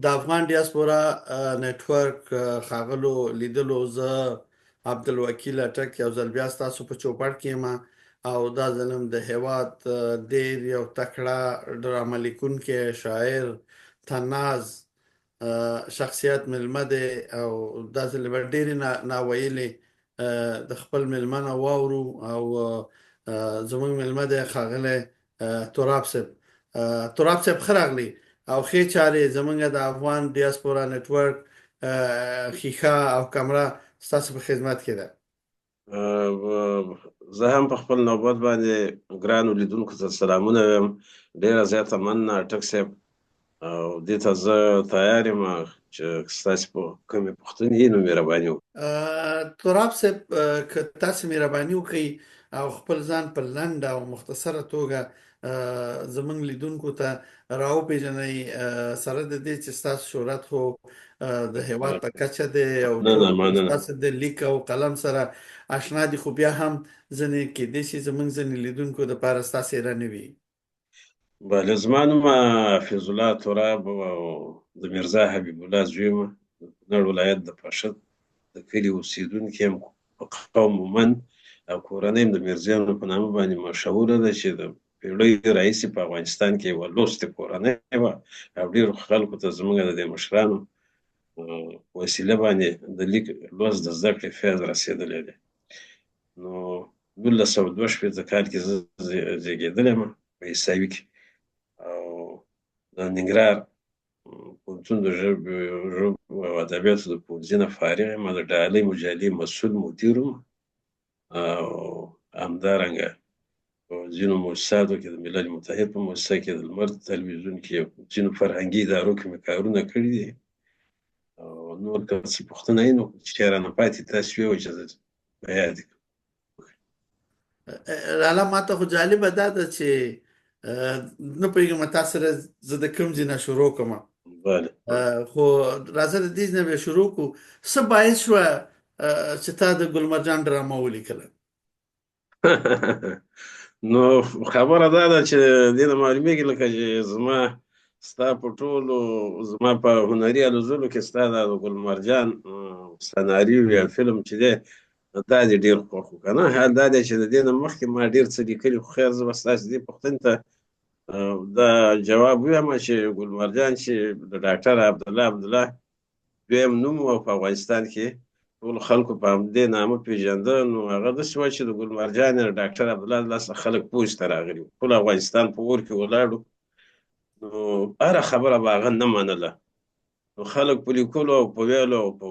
د افغان ډیاسپورا نتورک ښاغلو لیدلو زه عبدالوکیل اټک یو ځل بیا ستاسو په چوپړ کې یم او دا ځلم د هیواد ډیر یو تکړه ډرامه لیکونکی شاعر تناز شخصیت ملمه دی او دا ځل به ډېرې ناویلې د خپل ملمه نه واورو او زموږ ملمه دی ښاغلی تراب صاحب. تراب صاحب ښه راغلی او ښې چارې زموږ د افغان ډیاسپورا نتورک ښیښه او کمره ستاسو په خدمت کې ده. زه هم په خپل نوبت باندې ګرانو لیدونکو ته سلامونه وایم. ډېره زیاته مننه اټک صاحب، او دې ته زه تیار یم چې ستاسې په کومې پوښتنې وي نو مهرباني وکړئ. تراب صاحب که تاسې مهرباني وکړئ او خپل ځان په لنډه او مختصره توګه زموږ لیدونکو ته راوپېژنئ، سره د دې چې ستاسو شهرت خو د هیواد په کچه دی او ټول ستاسو د لیک او قلم سره اشنا دي، خو بیا هم ځینې کیدای شي زموږ ځینې لیدونکو دپاره ستاسې ایره نه وي. بله، زما نوم حفیظ الله تراب او د میرزا حبیب الله زوی یم. د کونړ ولایت د پاشد د کلي اوسېدونکی یم، په قوم مومن، او کورنۍ م د میرزیانو په نامه باندې مشهوره ده چې د پیړیو راهیسې په افغانستان کې یوه لوستې کورنۍ وه او ډېرو خلکو ته زموږ د دې مشرانو په وسیله باندې د لیک لوست د زده کړې فیض رسېدلی دی. نو 1902 کال کې زه زیږېدلی یم په عیسوي کې، او د ننګرهار پوهنتون د ژبو او ادبیاتو د پوهنځي نه فارغ یم. د ډالۍ مجلې مسؤل مدیر وم، او همدارنګه په ځینو مؤسساتو کې د ملل متحد په مؤسسه کې د لمر تلویزیون کې ځینو فرهنګي ادارو کې مې کارونه کړي دي. او نور که څه پوښتنه وي نو چې رانه پاتې تاسې ویې چې زه په یاد کړم. لاله ماته خو جالبه دا ده چې نه پوهېږم تا سره زه د کوم ځای نه شروع کړم، خو راځه د دې نه به شروع کړو. څه باعث شوه چې تا د ګل مرجان ډرامه ولیکله؟ نو خبره دا ده چې دې نه معلومېږي لکه چې زما ستا په ټولو زما په هنري الوزلو کې ستا د ګل مرجان سناریو یا فلم چې دی دا دې ډېر خوښ و که نه. حال دا دی چې د دې نه مخکې ما ډېر څه لیکلي، خو خیر زه به ستاسې دې پوښتنې ته دا جواب ووایم چې ګل مرجان چې د ډاکټر عبدالله دویم نوم و په افغانستان کې ټولو خلکو په همدې نامه پېژنده. نو هغه داسې وه چې د ګل مرجان د ډاکټر عبدالله له لاسه خلک پوځ ته راغلي وو، ټول افغانستان په اور کې ولاړ. نو هره خبره به هغه نه منله، نو خلک په لیکلو او په ویلو او په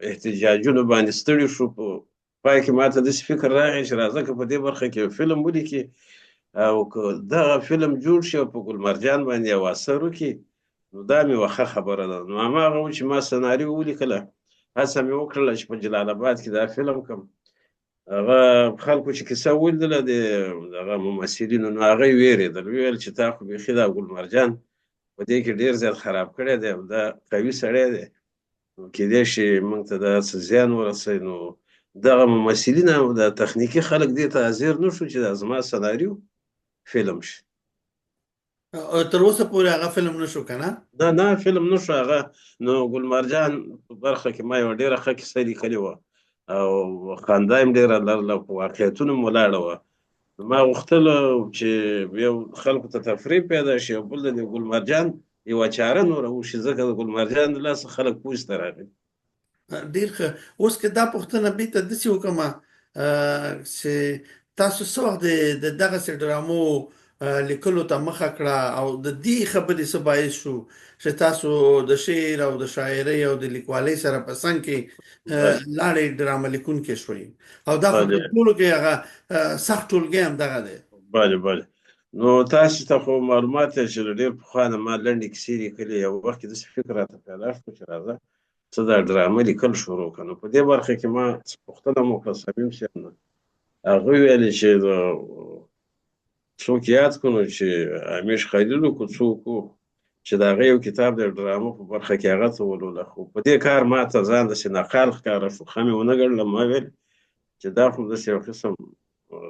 احتجاجونو باندې ستړي شو. په پای کې ماته داسې فکر راغی چې راځه که په دې برخه کې یو فلم ولیکي او که دغه فلم جوړ شي او په ګل مرجان باندې یو اثر وکړي نو دا مې یوه ښه خبره ده. نو هماغه و چې ما سناریو ولیکله، هڅه مې وکړله چې په جلال آباد کې دا فلم کړم. هغه خلکو چې کیسه ولیدله د هغه ممثلینو، نو هغه یې ویرېدل، ویل چې تا خو بیخي دا ګل مرجان په دې کې ډېر زیات خراب کړی دی او دا قوي سړی دی، نو کیدای شي موږ ته دا څه زیان ورسوي. نو دغه ممثلین او د تخنیکي خلک دې ته حاضر نه شو چې دا زما سناریو فلم شي. تر اوسه پورې هغه فلم نشو که نه؟ نه فلم نشو هغه. نو ګل مرجان په برخه کې ما یوه ډېره ښه کیسه لیکلې وه او خندا یې ډېره لرله، په واقعیتونو م ولاړه وه. ما غوښتل چې یو خلکو ته تفریح پیدا شي او بل د ګل مرجان یوه چاره نوره وشي، ځکه د ګل مرجان د لاسه خلک پوځ ته راغلي. ډېر ښه. اوس که دا پوښتنه بېرته داسې وکړم چې تاسو څه وخت د دغسې ډرامو لیکلو ته مخه کړه او د دې خبرې څه باعث شو چې تاسو د شعر او د شاعرۍ او د لیکوالۍ سره په څنګ کې لاړې ډرامه لیکونکې شوئ؟ او دا خو په ټولو کې هغه سخت ټولګی هم دغه دی. بله نو تاسو ته خو معلومات دی چې له ډېر پخوا نه ما لنډې کیسې لیکلې. یو وخت کې داسې فکر راته پیدا شو چې راځه څه دا ډرامه لیکل شروع کړه. نو په دې برخه کې ما څه پوښتنه مو وکړه صمیم صاحب نه، هغه ویلې چې څوک یاد کړو چې همیش خلیلو کو څوک چې د هغه یو کتاب د ډرامو په برخه کې هغه ته ولوله، خو په دې کار ما ته ځان داسې ناقال ښکاره شو، ښه مې ونه ګڼله. ما ویل چې دا خو داسې یو قسم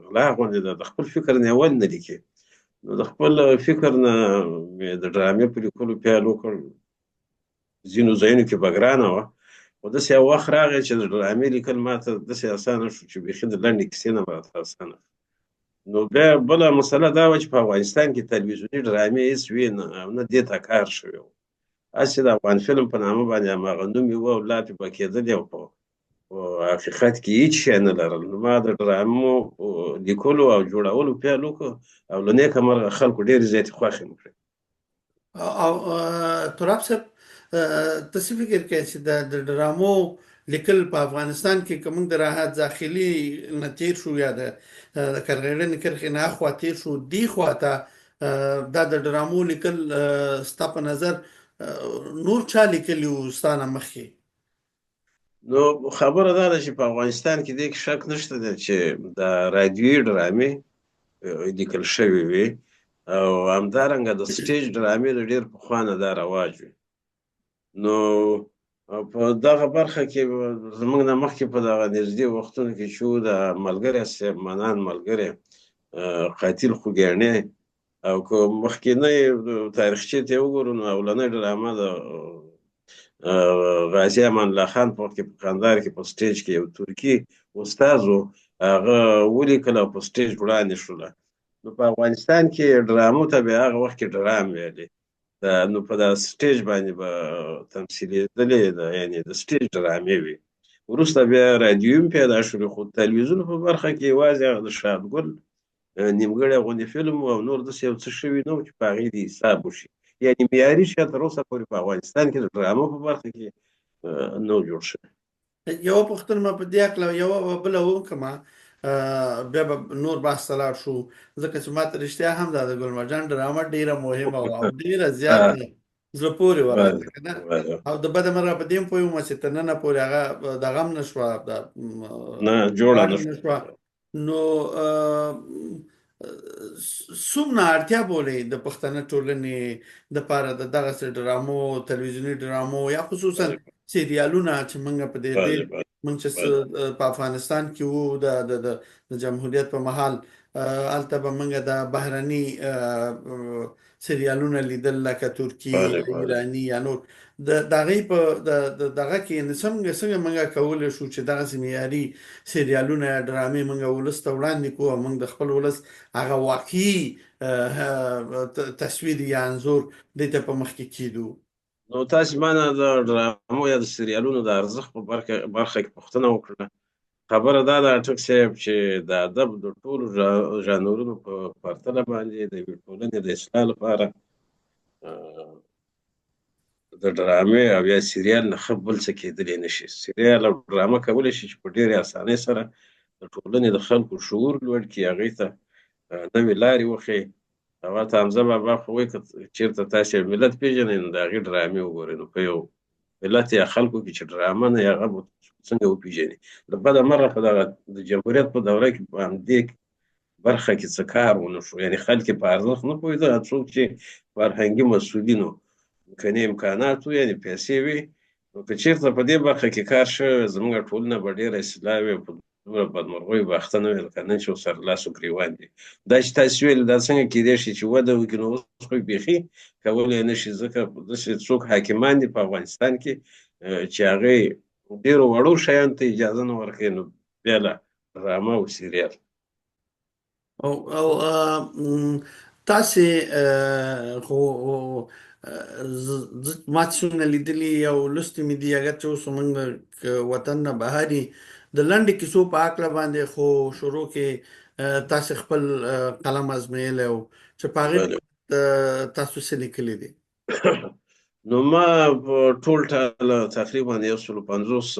غلا غوندې ده، د خپل فکر نه اول نه لیکي. نو د خپل فکر نه مې د ډرامې په لیکلو پیل وکړ. ځینو ځایونو کې به ګرانه وه، خو داسې یو وخت راغی چې د ډرامې لیکل ماته داسې اسانه شو چې بیخي د لنډې کیسې نه به راته اسانه. نو بیا بله مسله دا وه چې په افغانستان کې تلویزیوني ډرامې هېڅ وې نه، او نه دې ته کار شوی و. هسې د افغان فلم په نامه باندې هماغه نوم یې و او لا پې به کېدلې، او په حقیقت کې هېڅ شی نه لرل. نو ما د ډرامو لیکلو او جوړولو پیل وکړ، او له نیکه مرغه خلکو ډېرې زیاتې خوښې مې کړې. او تراب صاحب ته څه فکر کوي چې د ډرامو لیکل په افغانستان کې کوم د راحت داخلي نه تیر شو یا د کرغېړنې کرښې نه اخوا تیر شو دی خوا ته دا د ډرامو لیکل ستا په نظر نور چا لیکلي وو ستانه مخکې؟ نو خبره دا ده چې په افغانستان کې دې کې شک نشته دی چې د رادیوي ډرامې لیکل شوې وي، او همدارنګه د سټیج ډرامې د ډېر پخوا نه دا رواج وي. نو په دغه برخه کې زموږ نه مخکې په دغه نږدې وختونو کې چې د ملګری صاحب منان ملګری قاتل خوږیاڼی، او که مخکینی تاریخچې ته وګورو نو اولنۍ ډرامه د غازي امان الله خان په وخت کې په کندهار کې په سټیج کې یو ترکي استاد و، هغه ولیکله او په سټیج وړاندې شوله. نو په افغانستان کې ډرامو ته بیا هغه وخت کې ډرام ویلې، نو په دا سټیج باندې به تمثیلېدلې، یعنې د سټیج ډرامې وي. وروسته بیا رادیو هم پیدا شولې، خو تلویزیون په برخه کې یوازې هغه د شادګل نیمګړی غوندې فلم او نور داسې یو څه شوي نه و چې په هغې د حساب وشي. یعنې معیاري شی تر اوسه پورې په افغانستان کې د ډرامو په برخه کې نه و جوړ شوی. یوه پوښتنه ما په دې هکله یوه بله وکړمه، بیا به نور بحث ته لاړ شو، ځکه چې ما ته رښتیا هم دا د ګل مرجان ډرامه ډېره مهمه وه او ډېره زیاته زړه پورې وه راته که نه. او د بده مرغه په دې هم پوه وم چې تر ننه پورې هغه دغه هم نه شوه، نه جوړه نه نه شوه. نو څومره اړتیا بولئ د پښتنه ټولنې دپاره د دغسې ډرامو، تلویزیوني ډرامو یا خصوصا سریالونه چې موږ په دې موږ چې په افغانستان کې وو د جمهوریت په مهال، هلته به موږ د بهرني سریالونه لیدل لکه ترکي یا ایراني یا نور. د هغې په دغه کې څنګه موږ کولی شو چې دغسې معیاري سریالونه یا ډرامې موږ ولس ته وړاندې کړو او موږ د خپل ولس هغه واقعي تصویر یا انځور دې ته په مخ کې کېږدو؟ نو تاسې مانه د ډرامو یا د سریالونو د ارزښت په برخه کې پوښتنه وکړه. خبره دا ده اټک صاحب چې د ادب د ټولو ژانرونو په پرتله باندې د یوې ټولنې د اصلاح لپاره د ډرامې او یا سریال نه ښه بل څه کېدلی نه شي. سریال او ډرامه کولی شي چې په ډېرې اسانۍ سره د ټولنې د خلکو شعور لوړ کړي، هغې ته نوې لارې وښیي. هغه ته حمزه بابا خو وایي که چېرته تاسې یو ملت پېژنئ نو د هغې ډرامې وګورئ. نو په یو ملت یا خلکو کې چې ډرامه نه وي هغه به څنګه وپېژني؟ د بده مرغه په دغه د جمهوریت په دوره کې په همدې برخه کې څه کار ونه شو، یعنې خلک یې په ارزښت نه پوهېده. څوک چې فرهنګي مسؤلین وو، کنې امکانات وو یعنې پیسې وي، نو که چېرته په دې برخه کې کار شوی زموږ ټولنه به ډېره اصلاح وي، په دومره بدمرغیو به اخته نه وي لکه نن چې ورسره لاس و ګرېوان دي. دا چې تاسې ویل دا څنګه کېدای شي چې وده وکړي، نو اوس خو بیخي کولی نه شي، ځکه داسې څوک حاکمان دي په افغانستان کې چې هغې ډېرو وړو شیانو ته اجازه نه ورکوي، نو بیا له ډرامه او سریال. او تاسې خو ما چې څومره لیدلي او لوستي مې دي، اگر چې اوس موږ وطن نه بهر یې، د لنډې کیسو په هکله باندې خو شروع کې تاسې خپل قلم ازمېیلی و چې په هغې تاسو څه لیکلي دي؟ نو ما په ټول ټاله تقریبا 150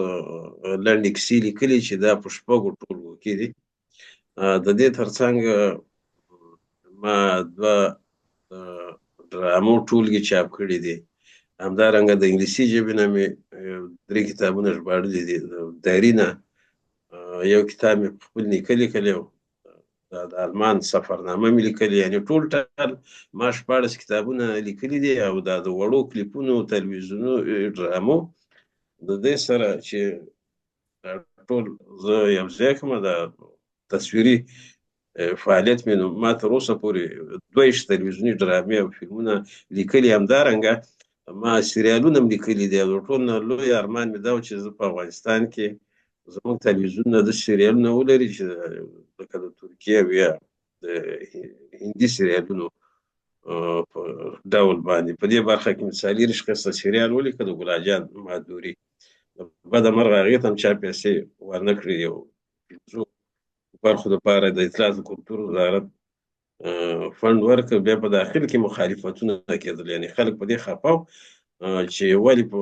لنډې کیسې لیکلي چې دا په شپږو ټولګو کې دي. د دې ترڅنګ ما 2 ډرامو ټولګې چاپ کړي دي. همدارنګه د انګلیسي ژبې نه مې 3 کتابونه ژباړلي دي. د داري نه یو کتاب مې په خپل نیکه لیکلی و، د آلمان سفرنامه مې لیکلې، یعنې ټول ټال ما 14 کتابونه لیکلي دي. او دا د وړو کلیپونو تلویزیونو ډرامو د دې سره چې ټول زه یو ځای کړم د تصویري فعالیت مې، نو ما تر اوسه پورې 22 تلویزیوني ډرامې او فلمونه لیکلي. همدارنګه ما سریالونه هم لیکلي دي، او ټول نه لوی ارمان مې دا و چې زه په افغانستان کې زموږ تلویزیونونه د سریالونه ولري چې لکه د ترکیه او یا د هندي سریالونو په ډول باندې په دې برخه کې مثالي رشقسته سریال ولیکه د ګلاجان مادوري، بده مرغه هغې ته هم چا پیسې ورنه کړې. یو پنځو برخو دپاره د اطلاعات او کلتور وزارت فنډ ورکړ، بیا په داخل کې مخالفتونه کېدل، یعنې خلک په دې خفه وو چې ولې په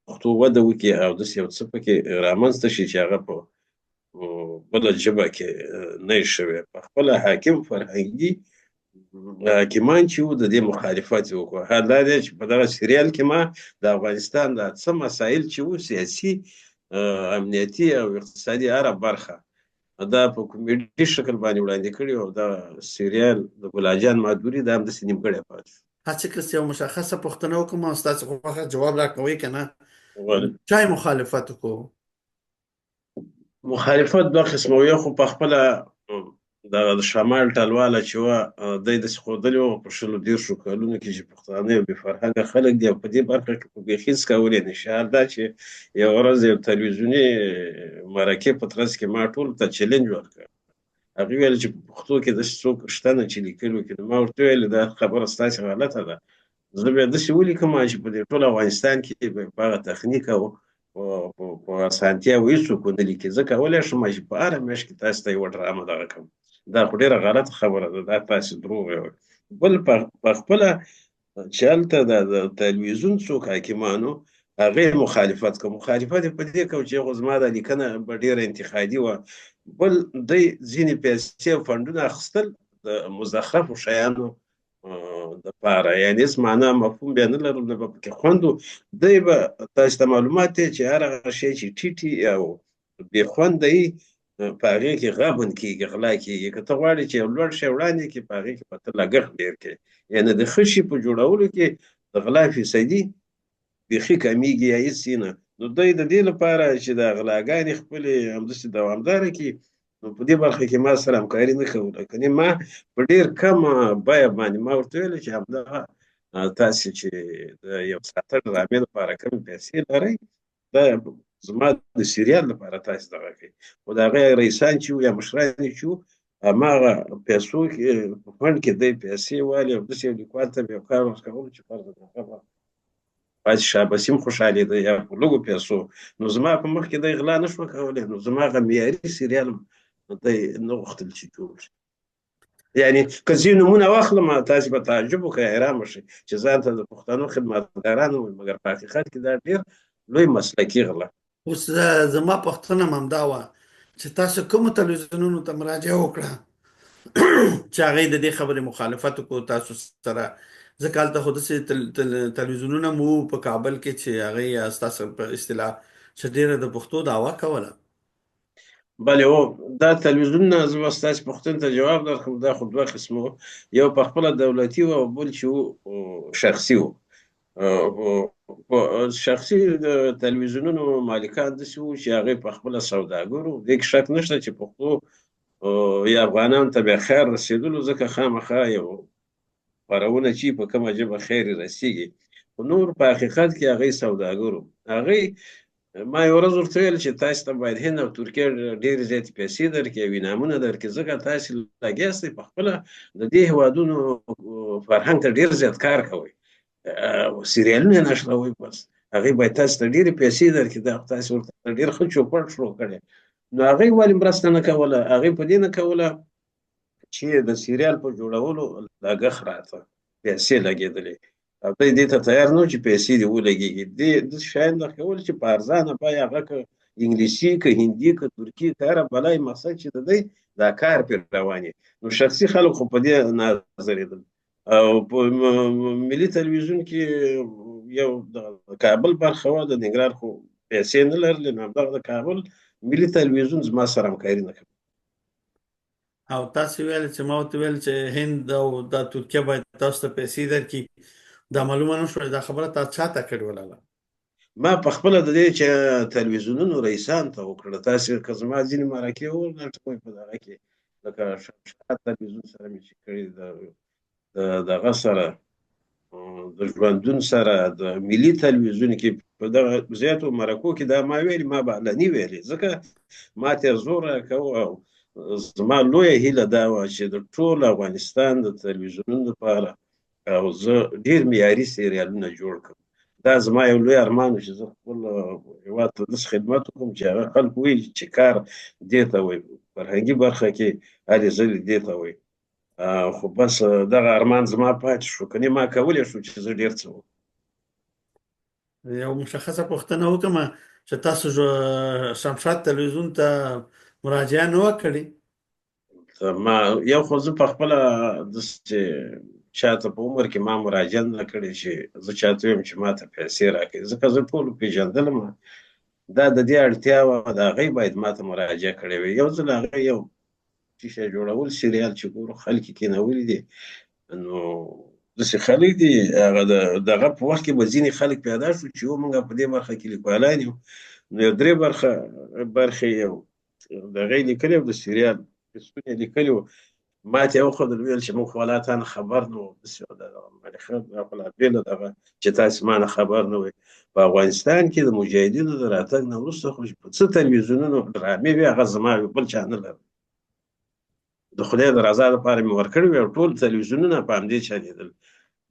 پښتو وده وکړي او داسې یو څه پکې رامنځته شي چې هغه په بله ژبه کې نه وي شوی. په خپله حاکم فرهنګي حاکمان چې وو د دې مخالفت یې وکړو. حال دا دی چې په دغه سریال کې ما د افغانستان دا څه مسایل چې وو سیاسي، امنیتي او اقتصادي هره برخه دا په کومیډي شکل باندې وړاندې کړي، او دا سریال د ګلاجان مادوري دا همداسې نیمګړی پاتې شو. هڅه که یو مشخصه پوښتنه وکړم او ستاسو خوښه جواب راکوئ که نه، ولې چا یې مخالفت وکړو؟ مخالفت دوه قسمه و، یو خو په خپله د شمال ټلواله چې وه دی داسې ښودلې وه په 15 کلونو کې چې پښتانه یو بې فرهنګه خلک دي او په دې برخه کې خو بیخي هېڅ کولی نه شي. حال دا چې یو ورځ یو تلویزیوني مرکې په ترڅ کې ما ټولو ته چلنج ورکړ، هغې ویل چې په پښتو کې داسې څوک شته نه چې لیکل وکړي. نو ما ورته ویل دا خبره ستاسې غلطه ده، زه بیا داسې ولیکم چې په دې ټول افغانستان کې په هغه تخنیک او په اسانتیا هېڅوک ونه لیکي. زه کولی شم چې په هره میاشت کې تاسو ته یوه ډرامه دغه کړم. دا خو ډېره غلطه خبره ده، دا تاسې دروغ ویل. بل په خپله چې هلته د تلویزیون څوک حاکمانو هغې مخالفت کوم، مخالفت یې په دې کوم چې هغو زما دا لیکنه به ډېره انتقادي وه. بل دوی ځینې پیسې او فنډونه اخیستل د مزخرفو شیانو دپاره، یعنې هېڅ معنا مفهوم بیا نه لرل، نه به پکې خوند و. دی به تاسو ته معلومات دی چې هر هغه شی چې ټیټي او بې خونده وي په هغې کې غبن کېږي، غلا کېږي. که ته غواړې چې یو لوړ شی وړاندې کړې په هغې کې به ته لګښت ډېر کوې، یعنې د ښه شي په جوړولو کې د غلا فیصدي بیخي کمیږي یا هېڅ نه. نو دوی د دې لپاره چې د غلاګانې خپلې همداسې دوامداره کړي، نو په دې برخه کې ما سره همکاري نه کوله. کنې ما په ډېر کمه بیه باندې ما ورته ویل چې همدغه تاسې چې د یو ساعته ډرامې لپاره کمې پیسې لرئ، دا زما د سریال لپاره تاسې دغه کوي. خو د هغه رئیسان چې وو یا مشران چې وو هماغه پیسو کې په فنډ کې دی پیسې والي، او داسې یو لیکوال ته به یو کار ورکولو چې فرض کړه پاتې شاباسي هم خوشحالېده یا په لږو پیسو. نو زما په مخ کې دی غلا نه شوه کولی، نو زما هغه معیاري سریال هم دی نه غوښتل چې جوړ شي. یعنې که ځینې نومونه واخلم تاسې به تعجب وکړئ، حیران به شئ چې ځان ته د پښتنو خدمتګاران وایي، مګر په حقیقت کې دا ډېر لوی مسلکي غلا. اوس زما پوښتنه هم همدا وه چې تاسو کومو تلویزیونونو ته مراجعه وکړه چې هغې د دې خبرې مخالفت وکړو تاسو سره؟ ځکه هلته خو داسې تلویزیونونه مو په کابل کې چې هغې ستاسو په اصطلاح چې ډېره د پښتو دعوه کوله. بله هو، دا تلویزیونونه زه به ستاسې پوښتنې ته جواب درکړم. دا خو دوه قسمه وو، یو په خپله دولتي و او بل چې وو شخصي وو. شخصي د تلویزیونونو مالکان داسې وو چې هغې په خپله سوداګر وو. دې کې شک نشته چې پښتو یا افغانانو ته بیا خیر رسېدلو، ځکه خامخا یو خپرونه چې په کومه ژبه خیر یې رسېږي. خو نور په حقیقت کې هغې سوداګر وو. هغې ما یو ورځ ورته ویل چې تاسې ته باید هند او ترکیه ډېرې زیاتې پیسې درکړي او انعامونه درکړي، ځکه تاسې لګیا سئ په خپله د دې هېوادونو فرهنګ ته ډېر زیات کار کوئ، سریالونه یې نشروئ، بس هغې باید تاسې ته ډېرې پیسې درکړي. دا تاسې ورته ډېر ښه چوپړ شروع کړی. نو هغې ولې مرسته نه کوله؟ هغې په دې نه کوله چې د سریال په جوړولو لګښت راته پیسې لګېدلې، او دی دې ته تیار نه و چې پیسې دې ولګېږي. داسې شیان به کول چې په ارزانه بیه هغه که انګلیسي که هندي که ترکي که هره بلای مقصد چې د دی دا کار پرې روان وي. نو شخصي خلک خو په دې نظرېدل. او په ملي تلویزیون کې یو د کابل برخه وه، د ننګرهار خو پیسې نه لرلې، نو همدغه د کابل ملي تلویزیون زما سره همکاري نه کوي. او تاسو ویل چې ما ورته ویل چې هند او دا ترکیه باید تاسو ته پیسې درکړي، دا معلومه نه شوه. دا خبره تا چا ته کړې ولاله؟ ما په خپله د دې چې تلویزیونونو رئیسان ته وکړه. تاسې که زما ځینې مرکې ولټوئ په دغه کې، لکه شمشاد تلویزیون سره مې چې کړي، د دغه سره د ژوندون سره د ملي تلویزیون کې په دغه زیاتو مرکو کې دا ما ویلي، ما بعلني ویلي، ځکه ما ته زور راکاوه. او زما لویه هیله دا وه چې د ټول افغانستان د تلویزیونونو لپاره او زه ډیر معیاري سریالونه جوړ کړم. دا زما یو لوی ارمان و چې زه خپل هیواد ته داسې خدمت وکړم چې هغه خلک وایي چې کار دې ته وایي، فرهنګي برخه کې هلې ځلې دې ته وایي. خو بس دغه ارمان زما پاتې شو، کني ما کولی شو چې زه ډیر څه وکړم. یو مشخصه پوښتنه وکړم چې تاسو شمشاد تلویزیون ته مراجعه نه وکړي؟ ما یو خو زه په خپله داسې چاته په عمر کې ما مراجعه نه کړې چې زه چاته ویم چې ما ته پیسې راکړي، ځکه زه ټولو پېژندلم. دا د دې اړتیا وه، د هغې باید ما ته مراجعه کړې وي. یو ځل هغه یو شیشه جوړول سریال چې ګورو خلک یې کېنولي دي، نو داسې خلک دي، هغه دغه په وخت کې به ځینې خلک پیدا شو چې موږ په دې برخه کې لیکوالان یو، نو یو درې برخې یو دغه یې لیکلي وو، د سریال قسطونه یې لیکلي وو. ما ته یې وښودل، ویل چې موږ خو والله تا نه خبر نه وو، داسې خو لا بېله دغه چې تاسې ما نه خبر نه وئ. په افغانستان کې د مجاهدینو د راتګ نه وروسته خو په څه تلویزیونونو ډرامې وې، هغه زما وي، بل چا نه لرم. د خدای د رضا لپاره مې ورکړی وي او ټول تلویزیونونه په همدې چلېدل.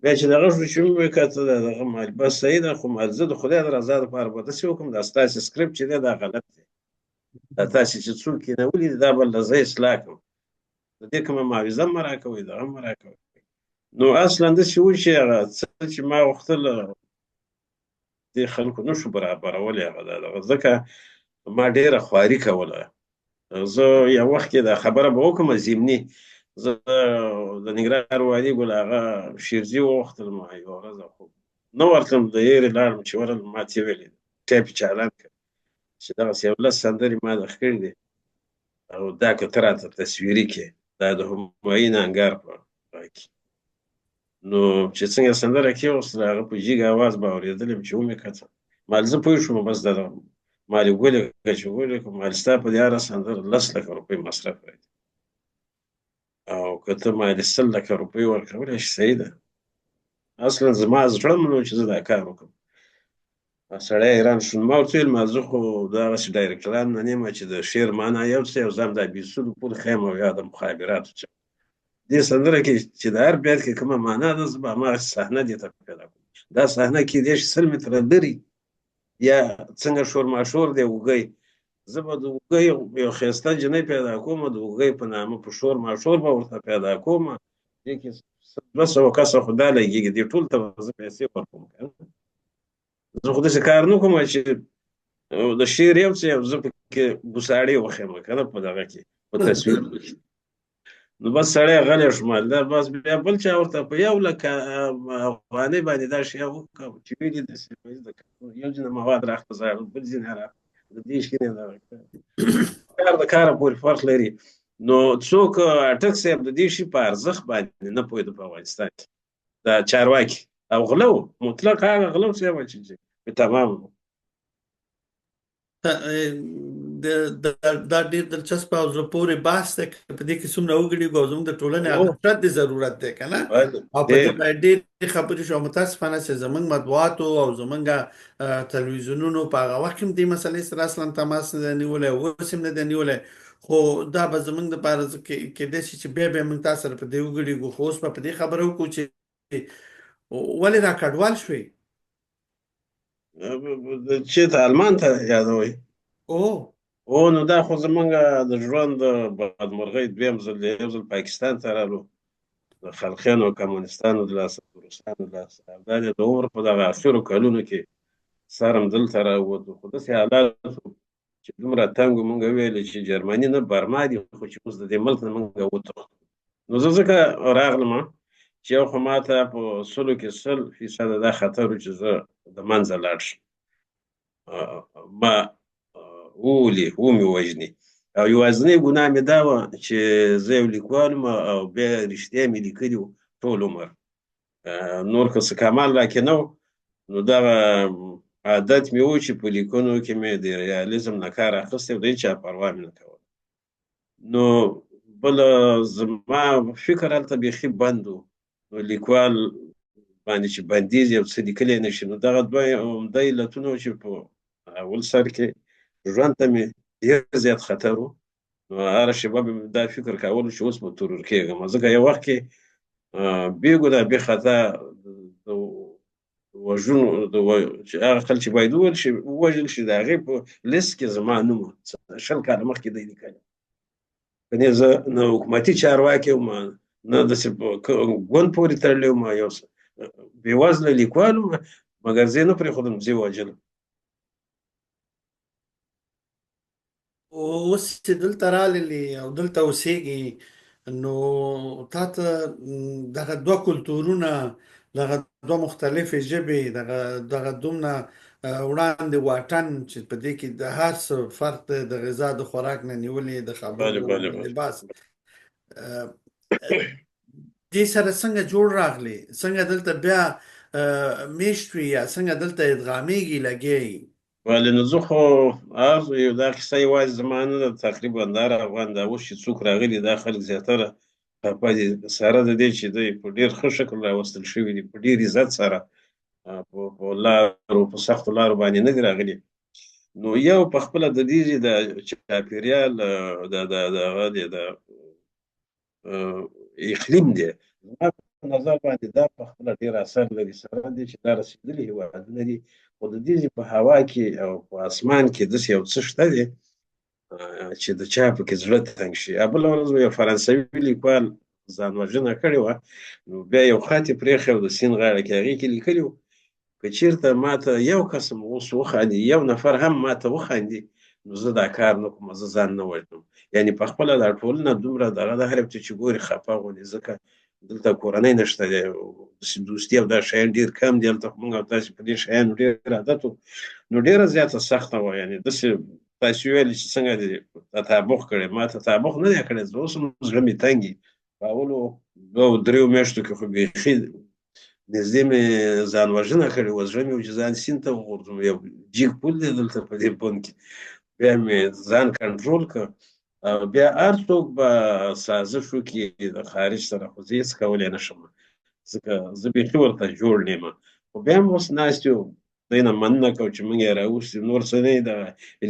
بیا چې دغه شو چې مې وکتل دغه مال بس صحیح ده، خو زه د خدای د رضا لپاره به داسې وکړم، دا ستاسې سکرپټ چې دی دا غلط دی، دا تاسې چې څوک کېنولي دي دا به له زه اصلاح کړم، د دې کومه معاوضه مه راکوئ، دغه مه راکوئ. نو اصلا داسې و چې هغه څه چې ما غوښتل دې خلکو نه شو برابرولی هغه دغه، ځکه ما ډېره خواري کوله. زه یو وخت کې دا خبره به وکړم ضمني، زه د ننګرهار والي ګل هغه شیرزي وغوښتل ما یوه ورځ، خو نه ورتلم، د یېرې لاړم چې ورغلم ما ته یې ویلې ټیپ یې چالان کړ چې دغسې یو 10 سندرې ما دغه کړي دي او دا که ته راته تصویري کړې، دا د همایون انګار په هغه کې. نو چې څنګه سندره کېوستله هغه په جګ اواز به اورېدل یم چې ومې کتل، مال زه پوه شوم بس دغه مال یې ولیکه چې ولیکه مال ستا په دې هره سندره 10 لکه روپۍ مصرف راځي، او که ته مال 100 لکه روپۍ ورکولی شي صحیح ده. اصلا زما زړه مې نه و چې زه دا کار وکړم. سړی حیران شو. ما ورته ویل ما زه خو دغسې ډایرکټران نه یم چې د شعر معنا یو څه یو ځم دا بیسودو پول ښیم او یا د مخابراتو څه دې سندره کې چې د هر بیت کې کومه معنا ده، زه به هماغسې صحنه دې ته پیدا کړم. دا صحنه کېدای شي 100 متره لرې یا څنګه شورماشور دی اوږی، زه به د اوږی یو ښایسته جنۍ پیدا کوم، د اوږی په نامه په شورماشور به ورته پیدا کوم، دې کې 200 کسه خو دا لګېږي، دې ټول ته به زه پیسې ورکوم. زه خو داسې کار نه کوم چې د شعر یو څه یو زه پکې ګوساړې وښیم که نه په دغه کې په تصویر کې. نو بس سړی غلی شو، مالدار بس بیا بل چا ورته په 1 لکه افغانۍ باندې دا شی وکړه چې ویلي داسې یو ځینې مواد راخته بل ځینې راخته د دې شکینې دغه کار د کاره پورې فرق لري. نو څوک اټک صاحب د دې شي په ارزښت باندې نه پوهېده په افغانستان کې، دا چارواکي او غله و، مطلق هغه غله و صاحب چې تمام. دا ډېر دلچسپ او زړه پورې بحث دی، په دې کې څومره وګړي او زموږ د ټولنې ارشد دی ضرورت دی که نه، او په دې باید ډېرې خبرې شو. متاسفانه چې زموږ مطبوعاتو او زموږ تلویزیونونو په هغه وخت کې هم دې مسلې سره اصلا تماس نه دی نیولی، اوس هم نه دی نیولی، خو دا به زموږ دپاره کېدای شي چې بیا موږ تاسو سره په دې وګړېږو. خو اوس به په دې خبره وکړو چې ولې را کډوال شوې؟ چې ته آلمان ته یادوئ؟ او نو دا خو زمونږ د ژوند د بدمرغۍ دویم ځل دی. یو ځل پاکستان ته رالو د خلقیانو او کمونستانو د لاسه، د روسانو د لاسه، دا د عمر په دغه اخرو کلونو کې سر هم دلته راووتو، خو داسې حالات چې دومره تنګ و، مونږ ویلې چې جرمني نه برما دي، خو چې اوس د دې ملک نه مونږ وتښتو. نو زه ځکه راغلم چې یو خو ما ته په 100 کې 100% دا خطر و چې زه د منځه لاړ شم، ما ومې وژني. او یوازینۍ ګناه مې دا وه چې زه یو لیکوال یم او بیا رښتیا مې لیکلي وو ټول عمر، نور که څه کمال راکې نه و. نو دغه عادت مې و چې په لیکنو کې مې د ریالیزم نه کار اخیستی و، د هېچا پروا مې نه کوله. نو بله زما فکر هلته بیخي بند و. نو لیکوال باندې چې بندیز یو څه لیکلی نه شي. نو دغه دوه عمده علتونه وو چې په اول سر کې ژوند ته مې ډېر زیات خطر و. نو هره شېبه به مې دا فکر کولو چې اوس به ترور کېږم، ځکه یو وخت کې بې ګناه بې خطا د وژنو چې هغه خلک چې باید ووژل شي د هغې په لیست کې زما نوم و. 20 کاله مخکې دی لیکلی. کنې زه نه حکومتي چارواکی وم، نه داسې ګوند پورې تړلی وم، یو بېوزله لیکوال وم، مګر زه یې نه پرېښودم زه یې وژلم. اوس چې دلته راللې او دلته اوسېږي، نو تا ته دغه دوه کلتورونه، دغه دوه مختلفې ژبې، دغه دومره وړاندې واټن چې په دې کې د هر څه فرق دی، د غذا د خوراک نه نیولې د بله خبرو بله د بله. لباس، دې سره څنګه جوړ راغلی؟ څنګه دلته بیا میشت وي یا څنګه دلته ادغامېږي لګېږي؟ ولې نو زه خو عرض یو دا کیسه یوازې زما نه ده، تقریبا د هر افغان دا اوس چې څوک راغلي دا خلک زیاتره خفه دي، سره د دې چې دوی په ډېر ښه شکل راوستل شوي دي، په ډېر عزت سره په لارو په سختو لارو باندې نه دي راغلي. نو یو په خپله د دې د چاپېریال د اقلیم دی، زما په نظر باندې دا په خپله ډېر اثر لري، سره دې چې دا رسېدلي هېوادونه دي، خو د دې په هوا کې او په اسمان کې داسې یو څه شته دی چې د چا پکې زړه تنګ شي. بله ورځ یو فرانسوي لیکوال ځان وژنه کړې وه، نو بیا یو خط یې پرېښی د سیند غاړه کې، هغې کې لیکلي وو که چېرته ماته یو قسم اوس وخاندي، یو نفر هم ماته وخاندي، نو زه دا کار نه کوم، زه ځان نه وژنم. یعنې په خپله دا ټولنه دومره دغه ده، هر یو ته چې ګوري خفه غوندې، ځکه دلته کورنۍ نشته دی، دوستي او دا شیان ډېر کم دي. هلته خو موږ او تاسې په دې شیانو ډېر عادت وو، نو ډېره زیاته سخته وه. یعنې داسې تاسې ویلې چې څنګه دې تطابق کړی، ما تطابق نه دی کړی، زه اوس هم زړه مې تنګ وي. په اولو 2-3 میاشتو کې خو بیخي نږدې مې ځان وژنه کړې وه، زړه مې و چې ځان سیند ته وغورځوم. یو جګ پل دی دلته په دې بند کې، بیا مې ځان کنټرول کړ. او بیا هر څوک به سازش وکړي د خارج سره، خو زه هېڅ کولی نه شم، ځکه زه بیخي ورته جوړ نه یم. خو بیا هم اوس ناست یو، دوی نه مننه کوو چې موږ یې راوستي، نور څه نه د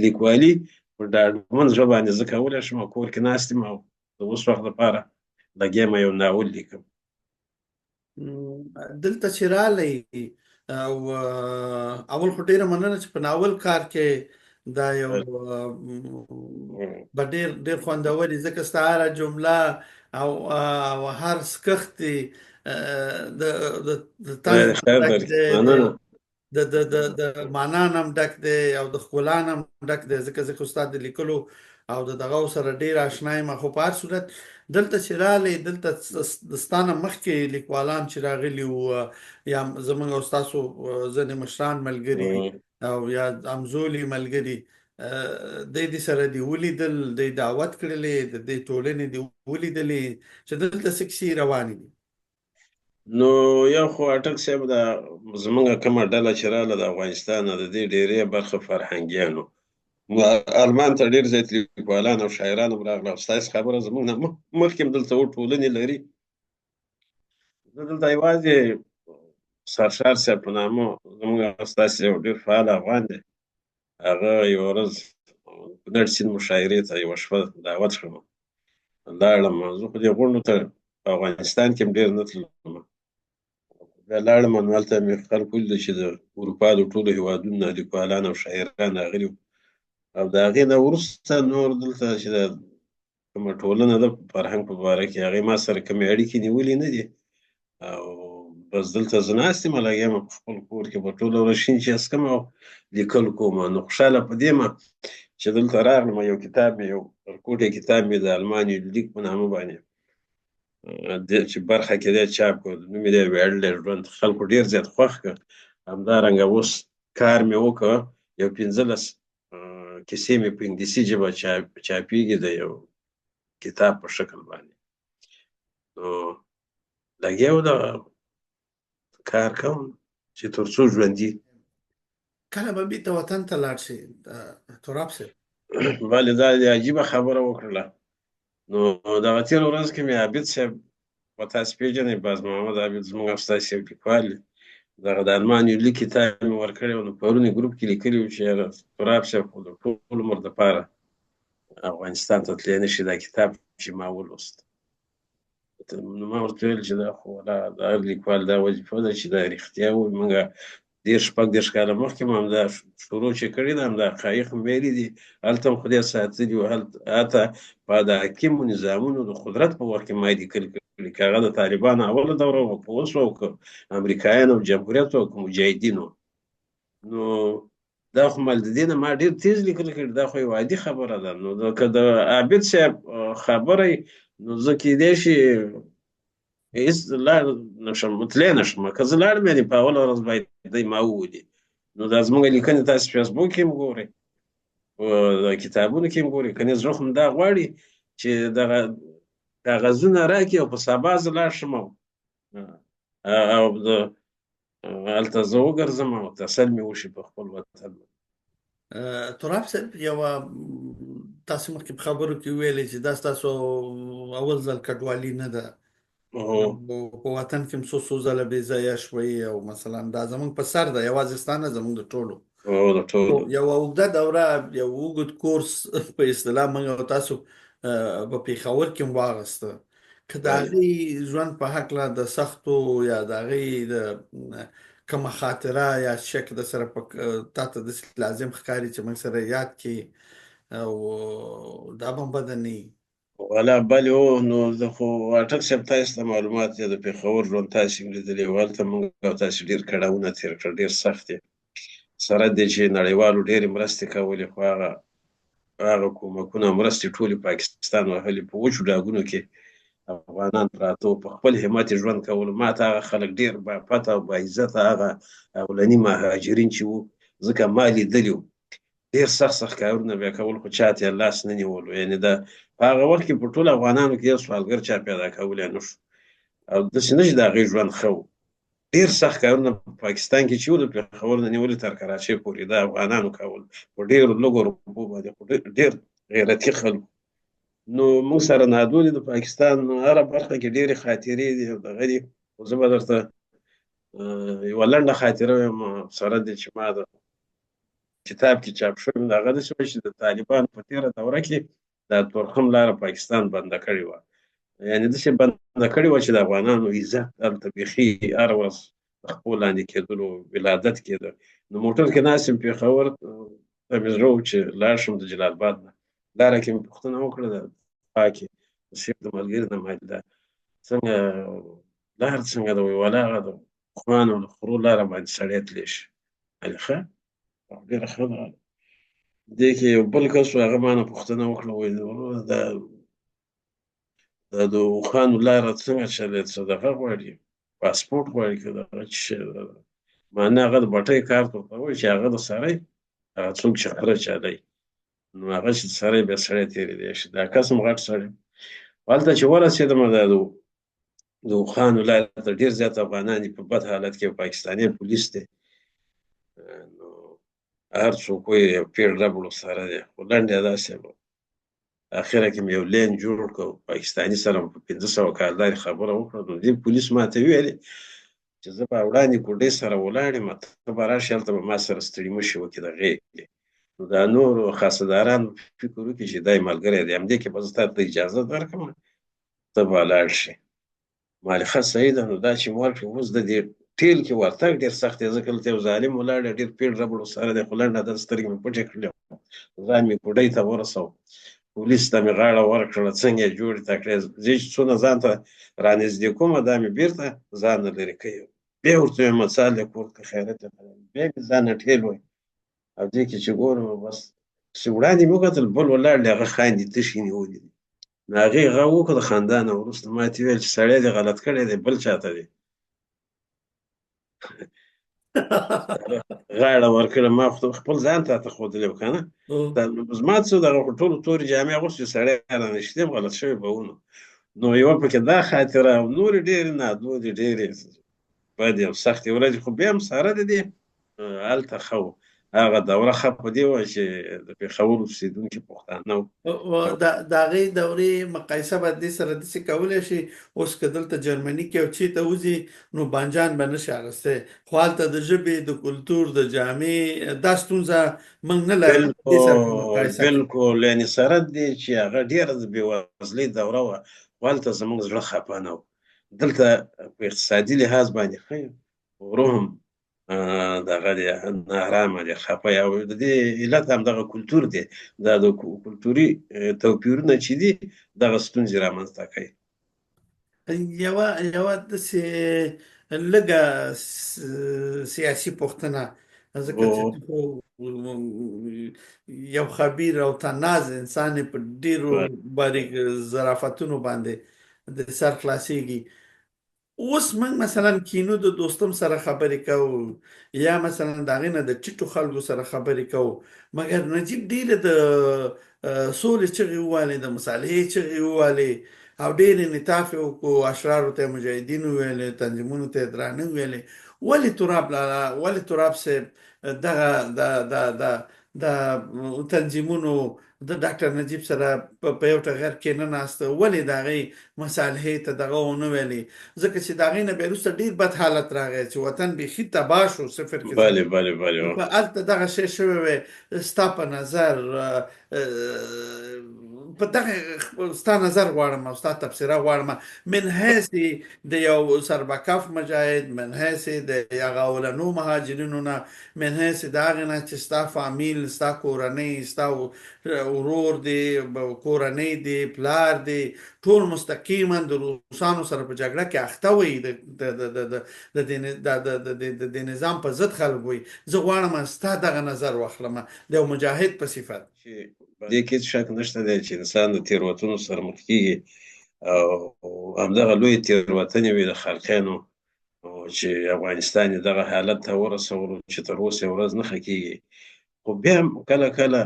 لیکوالي په ډاډمن زړه باندې زه کولی شم، او کور کې ناست یم او د اوس وخت لپاره لګیا یم یو ناول لیکم. دلته چې رالی او اول خو ډېره مننه چې په ناول کار کې دا یو به ډېر خوندور وي، ځکه ستا هره جمله او هر سکښت دی د طنز خیر ډک لري، دی، مننه. د معنا نه هم ډک دی او د ښکلا نه هم ډک دی، ځکه زه خو ستا د لیکلو او د دغه سره ډېر اشنا یم. خو په هر صورت دلته چې رالی، دلته د ستا نه مخکې لیکوالان چې راغلي وو، یا زموږ او ستاسو ځینې مشران ملګري او یا همزولي ملګري، دې سره دې ولیدل، دې دعوت کړلې، د دې ټولنې دې ولیدلې چې دلته څه کیسې روانې دي؟ نو یو خو اټک صاحب دا زمونږ کومه ډله چې راله د افغانستان نه، د دې ډېرې برخه فرهنګیانو، آلمان ته ډېر زیات لیکوالان او شاعران هم راغله. او ستاسې خبره زموږ نه مخکې هم دلته ټولنې لري. زه دلته یوازې سرشار صاحب په نامه زموږ ستاسې یو ډېر فعال افغان دی، هغه یوه ورځ کونړ سیند مشاعرې ته یوه شپه دعوت شوم، لاړم. زه خو دې غونډو ته په افغانستان کې هم ډېر نه تلم، بیا لاړم، نو هلته مې خلک ولیدل چې د اروپا د ټولو هېوادونو نه لیکوالان او شاعران راغلي وو. او د هغې نه وروسته نور دلته چې د کومه ټولنه ده فرهنګ په باره کې، هغې ما سره کومې اړیکې نیولې نه دي. او بس دلته زه ناست یم، لګیا یم په خپل کور کې، په ټوله ورځ شین چای څښم او لیکل کوم. نو خوشحاله په دې یم چې دلته راغلم. یو کتاب مې، یو رکوټی کتاب مې د المان لیک په نامه باندې چې برخه کې دی چاپ کړ، نوم یې دی ویاړلی ژوند، خلکو ډېر زیات خوښ کړ. همدارنګه اوس کار مې وکړ، یو 15 کیسې مې په انګلیسي ژبه چاپېږي د یو کتاب په شکل باندې. نو لګیا و د کار کوم چې تر څو ژوندي. کله به بېرته وطن ته لاړ شې تراب صاحب؟ ولې دا عجیبه خبره وکړله. نو دغه تېره ورځ کې مې عابد صاحب په تاسو پیژنئ باز محمد عابد زموږ او ستاسې یو لیکوال دی. دغه د المان یو لیک کتاب مې ورکړی و، نو پرون یې ګروپ کې لیکلي وو چې یاره تراب صاحب خو د ټول عمر دپاره افغانستان ته تللی نه شي، دا کتاب چې ما ولوست. نو ما ورته ویل چې دا خو د هر لیکوال دا وظیفه ده چې دا رښتیا ووایي. موږ 30-35 کاله مخکې مو همدا شروع چې کړې ده، همدا حقایق مې ویلي دي، هلته هم خدای ساتلي وو. هلته په د حاکمو نظامونو د قدرت په وخت کې ما لیکل کړي، که هغه د طالبانو اوله دوره وه که اوس وه او که امریکایانو او جمهوریت وه او که مجاهدین وو. نو دا خو مال د دې نه ما ډېر تیز لیکل کړي، دا خو یو عادي خبره ده. نو که د عابد صاحب خبره نو زه کیدای شي هېڅ لاړ نشم، تللی نشم. که زه لاړم یعنې په اوله ورځ باید دی ما وولي. نو دا زموږ لیکنې تاسې فیسبوک کې هم ګورئ، په کتابونو کې هم ګورئ. که نه زړه خو م دا غواړي چې دغه کاغذونه راکړي او په سبا زه لاړ شم او هلته زه وګرځم او تسل مې وشي په خپل وطن. تراب صاحب یوه تاسو مخکې په خبرو کې ویلې چې دا ستاسو اول ځل کډوالي نه ده، په وطن کې هم څو ځله بې ځایه شوئ او مثلا دا زموږ په سر ده، یوازې ستا نه زموږ د ټولو. د ټولو یوه اوږده دوره، یو اوږد کورس په اصطلاح موږ او تاسو په پېښور کې هم واخیسته. که د هغې ژوند په هکله د سختو یا د هغې د کومه خاطره یا شک د سره تا ته داسې لازم ښکاري چې موږ سره یاد کړي او دا به هم بده نه وي؟ والا بلې هو، نو زه خو واټک صاحب تاسو ته معلومات یې د پېښور ژوند تاسې هم لیدلي وو. هلته موږ او تاسې ډېر کړاوونه تېر کړل، ډېر سخت یې. سره دې چې نړیوالو ډېرې مرستې کولې، خو هغه کومکونه مرستې ټولې پاکستان وهلې. په وچو ډاګونو کې افغانان پراته وو، په خپل همت یې ژوند کولو. ما ته هغه خلک ډېر باپته او باعزته هغه اولني مهاجرین چې وو، ځکه ما لیدلي وو ډېر سخت کارونه بیا کول، خو چا ته یې لاس نه نیولو. یعنې د په هغه وخت کې په ټولو افغانانو کې یو سوالګر چا پیدا کولی نه شو، او داسې نه چې د هغې ژوند ښه و. ډېر سخت کارونه په پاکستان کې چې وو، د پېښور نه نیولې تر کراچۍ پورې د افغانانو کول په ډېرو لږو روپو باندې، خو ډېر غیرتي خلکو. نو موږ سره نادودې د پاکستان هره برخه کې ډېرې خاطرې دي او دغه دي. خو زه به درته یوه لنډه خاطره وایم سره دې چې ما د کتاب کې چاپ شوی د هغه داسې وه چې د طالبانو په تېره دوره کې دا تورخم لاره پاکستان بنده کړې وه. یعنې داسې بنده کړې وه چې د افغانانو عزت هلته بیخي هره ورځ د خپو لاندې کېدلو، ولادت کېده. نو موټر کې ناست یم پېښور ته مې زړه و چې لاړ شم د جلال آباد نه. لاره کې مې پوښتنه وکړه د خوا کې د صاحب د ملګري نه، ما دا څنګه لار څنګه ده؟ وایي والله هغه د خوان او د خرو لاره باندې سړی تللی شي. ویل ښه، ډېره ښه ده. دې کې یو بل کس و، هغه ما نه پوښتنه وکړه، وایي دا د اوښانو لاره څنګه چلېد؟ څه دغه غواړي، پاسپورټ غواړي که دغه څه شی ده؟ معنی هغه د بټۍ کار ورته وایي چې هغه د سړی هغه څوک چې خره چلوي، نو هغه چې سړی بیا سړی تېرېدی شي. دا کس هم غټ سړی. هلته چې ورسېدم د اوښانو لارې ته ډېر زیات افغانان په بد حالت کې، پاکستاني پولیس دی، نو هر څوک وایي یو پیړ ربړ ورسره دی. خو لنډ یې داسې و، اخره کې مې یو لین جوړ کړ، پاکستاني سره په 500 کالدارې خبره وکړه. نو دې پولیس ما ته ویلې چې زه به وړاندې ګوډۍ سره ولاړ یم، ته به راشې هلته به ما سره ستړي مه شي وکړې د غېږې. نو دا نورو خاصداران فکر وکړي چې دا یې ملګری دی، همدې کې به زه تا ته اجازه درکړم ته به لاړ شې. ما ویل ښه صحیح ده. نو دا چې مې ورکړې، اوس د دې ټیل کې ورتګ ډېر سخت دی، ځکه هلته یو ظالم ولاړ دی ډېر پیړ ربړ ورسره دی. خو لنډه ده، سترګې مې پټې کړلې، ځان مې ګوډۍ ته ورساو، پولیس ته مې غاړه ورکړله، څنګه یې جوړې ته کړې. زه چې څونه ځان ته رانږدې کومه دا مې بېرته ځان نه لرې کوي. بیا ورته ویم مڅال دی کور کې خیرت دی. بیا مې ځان نه ټیل وایي، او دې کې چې ګورم بس چې وړاندې مې وکتل بل ولاړ دی، هغه خاندي، تشي نیولي دي. نو هغې غږ وکړ د خندا نه وروسته، ما ته ویل چې سړی دې غلط کړی دی، بل چاته دی غاړه ورکړه. ما خپل ځان ته راته ښودلی و که نه، زما څه دغه خو ټولو تورې جامې اغوستې، سړی رانږدې یم، غلط شوی به و. نو یوه پکې دا خاطره او نورې ډېرې نادودې ډېرې بدې او سختې ورځې. خو بیا هم سره د دې هلته ښه و. هغه دوره ښه په دې وه چې د پېښور اوسېدونکي پښتانه وو او د هغې دورې مقایسه به دې سره داسې کولی شي اوس که دلته جرمني کې او چېرته وځي نو بانجان به نشي اخیستی خو هلته د ژبې د کلتور د جامې دا ستونزه موږ نه لرو دې سره که بالکل مقایسه کړو. بالکل یعنې سره دې چې هغه ډېره د بېوزلۍ دوره وه خو هلته زموږ زړه خفه نه و دلته په اقتصادي لحاظ باندې ښه یم روح هم دغه دی ناارامه دی خفه یې او د دې علت همدغه کلتور دی دا د کلتوري توپیرونه چې دي دغه ستونزې رامنځته کوي یوه داسې لږه سیاسي پوښتنه ځکه چې او ته خو یو خبیر او تناز انسان یې په ډېرو باریک ظرافتونو باندې د سر خلاصېږي اوس موږ مثلا کینو د دوستم سره خبرې کوو یا مثلا د هغې نه د ټیټو خلکو سره خبرې کوو مګر نجیب ډېرې د سولې چغې ووالې د مصالحې چغې ووالې او ډېر انعطاف یې وکړو اشرارو ته یې مجاهدین وویلې تنظیمونو ته یې درانه وویلې ولې تراب لالا ولې تراب صاحب دغه د تنظیمونو د ډاکټر نجیب سره په یو ټغر کې نه ناسته ولې د هغې مصالحې ته دغه ونه ویلې ځکه چې د هغې نه بیا وروسته ډېر بد حالت راغی چې وطن بیخي تباه شو صفر کې بله بله بله په هلته دغه شی شوی وی ستا په نظر په دغه ستا نظر غواړم او ستا تبصره غواړم من حیث د یو سربکف مجاهد من حیث د هغه اولنو مهاجرینو نه من حیث د هغې نه چې ستا فامیل ستا کورنۍ ستا ورور دی کورنۍ دی پلار دی ټول مستقیما د روسانو سره په جګړه کې اخته وي د دې نظام په ضد خلک وي زه غواړم ستا دغه نظر واخلم د یو مجاهد په صفت چې په دې کې هېڅ شک نشته دی چې انسان د تېروتنو سره مخ کېږي او همدغه لویې تېروتنې وي د خلقیانو چې افغانستان یې دغه حالت ته ورسولو چې تر اوسه یې ورځ نه ښه کېږي خو بیا هم کله کله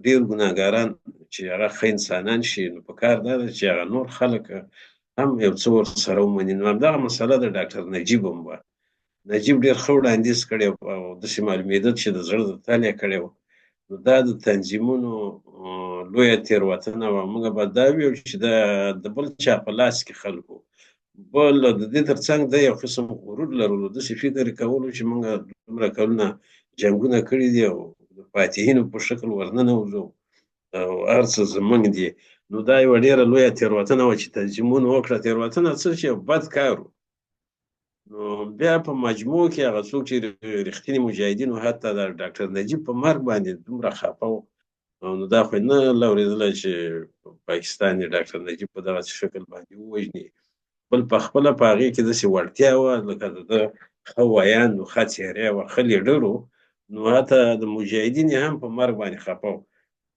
ډېر ګناهګاران چې هغه ښه انسانان شي نو پکار دا ده چې هغه نور خلک هم یو څه ورسره ومني نو همدغه مسله د ډاکټر نجیب هم وه نجیب ډېر ښه وړاندیز کړی او داسې معلومېده چې د زړه د تل یې کړی و نو دا د تنظیمونو لویه تېروتنه وه موږ به دا ویو چې د بل چا په لاس کې خلکو بل د دې ترڅنګ د یو قسم غرور لرلو داسې فکر یې کولو چې موږ دومره کلونه جنګونه کړي دي او د فاتحینو په شکل ورننوځو او هر څه زموږ دي نو دا یوه ډېره لویه تېروتنه وه چې تنظیمونو وکړه تېروتنه څه چې بد کار و نو بیا په مجموع کې هغه څوک چې رښتیني مجاهدین و حتی د ډاکټر نجیب په مرګ باندې دومره خفه و نو دا خو نه لورېدله چې پاکستان یې ډاکټر نجیب په دغسې شکل باندې ووژني بل په خپله په هغې کې داسې وړتیا وه لکه د ده ښه ویاند و ښه څېرې وه ښه لیډر و نو حتی د مجاهدین یې هم په مرګ باندې خفه و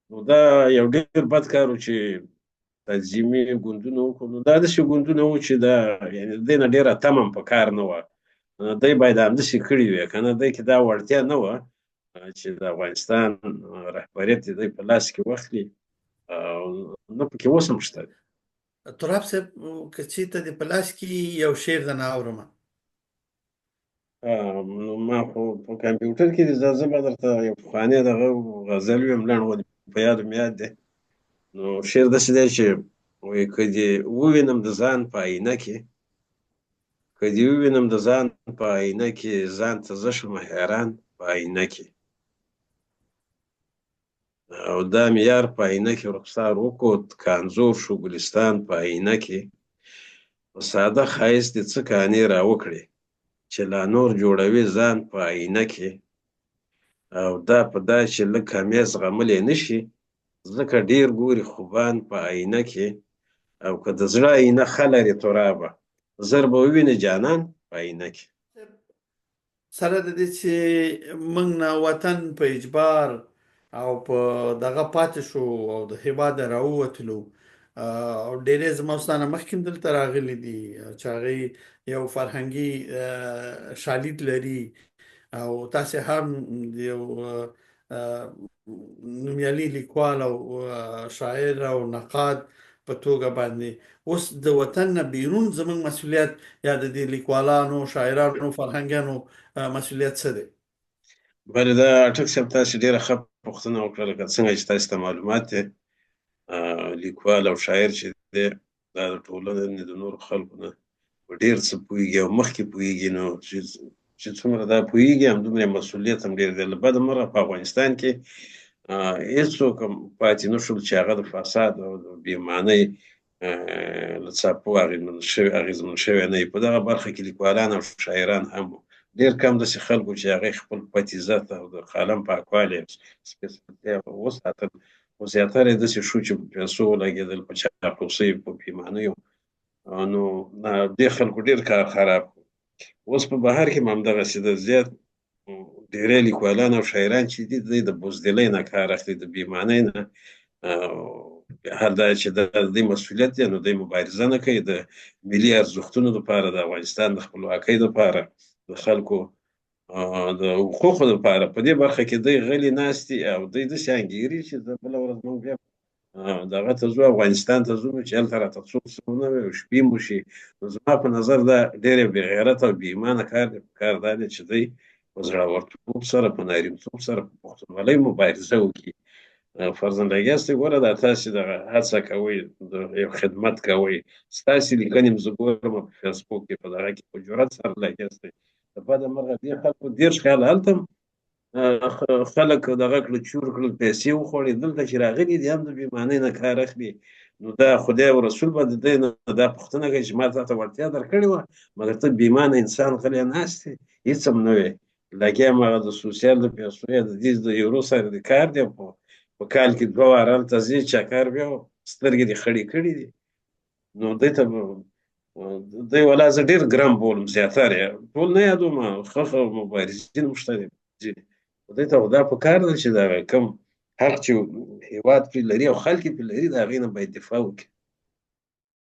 نو دا یو ډېر بد کار و چې تنظیمي ګوندونه وکړو نو دا داسې ګوندونه وو چې دا یعنې د دې نه ډېره تمه هم په کار نه وه دی باید همداسې کړي وی که نه دی کې دا وړتیا نه وه چې د افغانستان رهبریت یې دی په لاس کې واخلي او نه پکې اوس هم شته دی تراب صاحب که چېرته دې په لاس کې یو شعر درنه اورم نو ما خو په کمپیوټر کې دي زه به درته یو پخوانی دغه غزل ویم لنډ غوندې په یادو مې یاد دی نو شعر داسې دی چې وایي که دې ووینم د ځان په آینه کې که دې ووینم د ځان په آینه کې ځان ته زه شم حیران په آینه کې او دا مې یار په آینه کې رخسار وکوت که انځور شو ګلستان په آینه کې په ساده ښایست دې څه کانې راوکړې چې لا نور جوړوي ځان په آینه کې او دا په دا چې لږ کامیاز زغملی نه شي ځکه ډېر ګوري خوبان په آینه کې او که د زړه آینه ښه لري ترابه زر به ووینې جانان په آینه کې سره د دې چې موږ نه وطن په اجبار او په دغه پاتې شو او د هېواده راووتلو او ډېرې زما ستا نه مخکې هم دلته راغلي دي چې هغې یو فرهنګي شالید لري او تاسې هم یو نومیالي لیکوال او شاعر او نقاد په توګه باندې اوس د وطن نه بیرون زموږ مسؤلیت یا د دې لیکوالانو شاعرانو فرهنګیانو مسؤلیت څه دی بله دا اټک صاحب تاسې ډېره ښه پوښتنه وکړه لکه څنګه چې تاسې ته معلومات دی لیکوال او شاعر چې دی دا د ټولنې د نورو خلکو نه په ډېر څه پوهېږي او مخکې پوهېږي نو چې څومره دا پوهېږي همدومره یې مسؤلیت هم ډېر دی له بده مرغه په افغانستان کې هېڅوک هم پاتې نه شول چې هغه د فساد او د بېمانۍ له څپو اغېزمن شوی نه وي په دغه برخه کې لیکوالان او شاعران هم وو ډېر کم داسې خلکو چې هغې خپل پت عزت او د قلم پاکوالی سپېڅلتیا وساتل خو زیاتره یې داسې شو چې په پیسو ولګېدل په چاپلوسۍ په بېمانیو نو دې خلکو ډېر کار خراب کړو اوس په بهر کې هم همدغسې ده زیات ډېری لیکوالان او شاعران چې دي دوی د بزدلۍ نه کار اخلي د بېمانۍ نه هر دا چې د دوی مسؤلیت دی نو دوی مبارزه نه کوي د ملي ارزښتونو دپاره د افغانستان د خپلواکۍ دپاره د خلکو د حقوقو دپاره په دې برخه کې دوی غلي ناست دي او دوی داسې انګېري چې زه بله ورځ موږ بیا دغه ته ځو افغانستان ته ځو چې هلته راته څوک څه ونه وایي او شپې مو شي نو زما په نظر دا ډېر بې غیرته او بې ایمانه کار دی پکار دا دی چې دوی په زړورتوب سره په نارینتوب سره په پښتونولۍ مبارزه وکړي فرضاً راګیاستئ ګوره دا تاسې دغه هڅه کوئ د یو خدمت کوئ ستاسې لیکنې م زه ګورم په فیسبوک کې په دغه کې په جرأت سره لګیاستئ د بده مرغه دې خلکو 30 کاله هلته خلک دغه کړل چور کړل پیسې وخوړې دلته چې راغلي دي هم د بېمانۍ نه کار اخلي نو دا خدای او رسول به د دوی نه دا پوښتنه کوي چې ما تاته وړتیا درکړې وه مګر ته بېمانه انسان غلی ناست یې هېڅ هم نه وې لګیا یم هغه د سوسیال د پیسو یا د دې د یورو سره د کار دی په کال کې 2 واره هلته ځې چکر بیا سترګې دې خړې کړي دي نو دوی ته دوی والا زه ډېر ګرم بولم زیاتره یې ټول نه یادوم ښه مبارزین هم شته دي دوی ته دا پکار ده چې دغه کوم حق چې هېواد پرې لري او خلک یې پرې لري د هغې نه باید دفاع وکړي